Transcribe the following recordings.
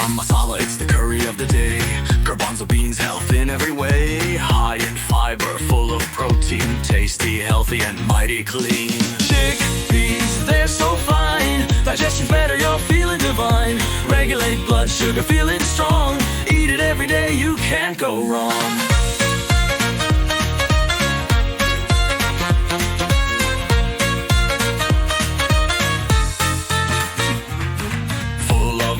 Chana Masala, it's the curry of the day. Garbanzo beans, health in every way. High in fiber, full of protein. Tasty, healthy, and mighty clean. Chickpeas, they're so fine. Digestion's better, you're feeling divine. Regulate blood sugar, feeling strong. Eat it every day, you can't go wrong.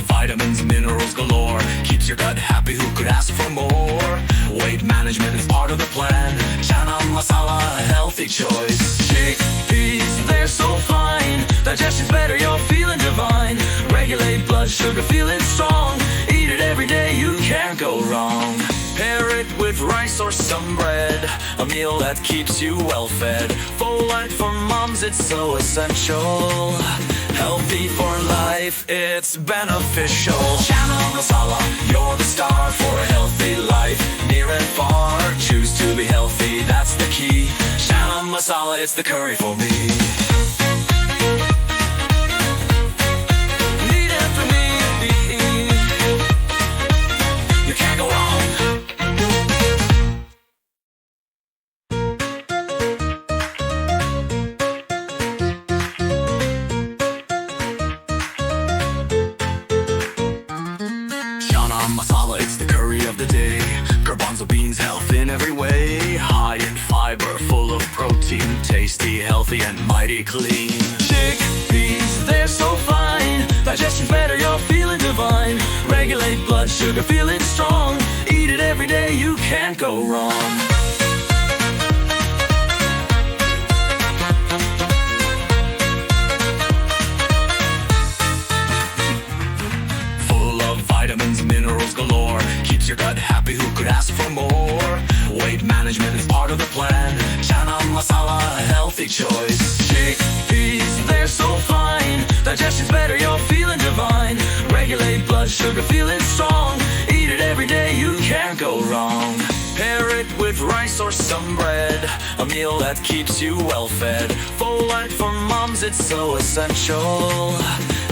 Vitamins, minerals galore. Keeps your gut happy, who could ask for more? Weight management is part of the plan. Chana Masala, a healthy choice. Chickpeas, they're so fine. Digestion's better, you're feeling divine. Regulate blood sugar, feeling strong. Eat it every day, you can't go wrong. Pair it with rice or some bread, a meal that keeps you well fed. Folate for moms, it's so essential. Healthy for life, it's beneficial. Chana Masala, you're the star for a healthy life. Near and far, choose to be healthy, that's the key. Chana Masala, it's the curry for me. Need it for me, you can't go wrong. Chana Masala, it's the curry of the day. Garbanzo beans, health in every way. High in fiber, full of protein. Tasty, healthy, and mighty clean. Chickpeas, they're so fine. Digestion's better, you're feeling divine. Regulate blood sugar, feeling strong. Eat it every day, you can't go wrong. Vitamins, minerals galore. Keeps your gut happy, who could ask for more? Weight management is part of the plan. Chana Masala, a healthy choice. Chickpeas, they're so fine. Digestion's better, you're feeling divine. Regulate blood sugar, feeling strong. Eat it every day, you can't go wrong. Pair it with rice or some bread, a meal that keeps you well fed. Folate for moms, it's so essential.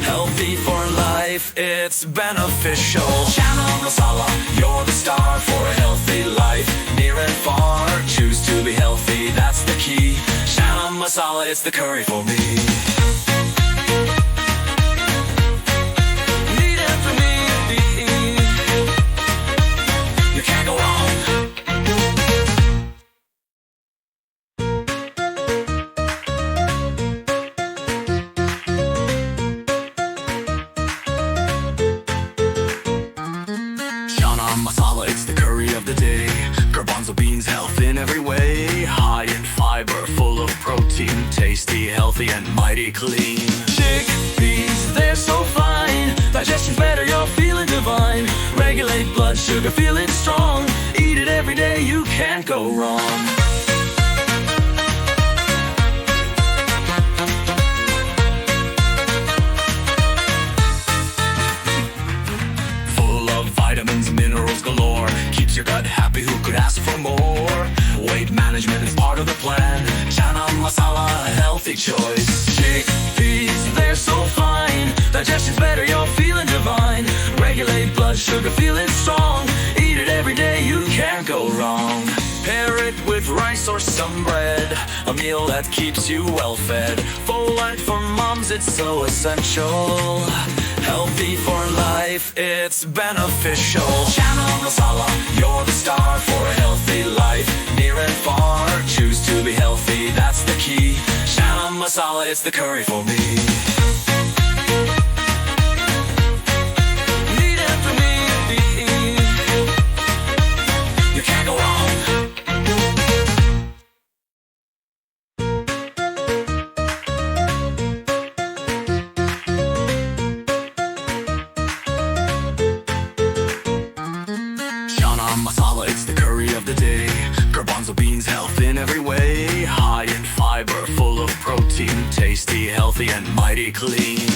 Healthy for life, it's beneficial. Chana Masala, you're the star for a healthy life. Near and far, choose to be healthy, that's the key. Chana Masala, it's the curry for me. Need it for me, you can't go wrong. Chana Masala, it's the curry of the day. Garbanzo beans, health in every way. High in fiber, full of protein. Tasty, healthy, and mighty clean. Chickpeas, they're so fine. Digestion's better, you're feeling divine. Regulate blood sugar, feeling strong. Eat it every day, you can't go wrong. Vitamins, minerals galore. Keeps your gut happy, who could ask for more? Weight management is part of the plan. Chana Masala, a healthy choice. Chickpeas, they're so fine. Digestion's better, you're feeling divine. Regulate blood sugar, feeling strong. Eat it every day, you can't go wrong. Pair it with rice or some bread, a meal that keeps you well fed. Folate for moms, it's so essential. Healthy for life, it's beneficial. Chana Masala, you're the star for a healthy life. Near and far, choose to be healthy, that's the key. Chana Masala, it's the curry for me. Need it for me, you can't go wrong. Chana Masala, it's the curry of the day. Garbanzo beans, health in every way. High in fiber, full of protein. Tasty, healthy, and mighty clean.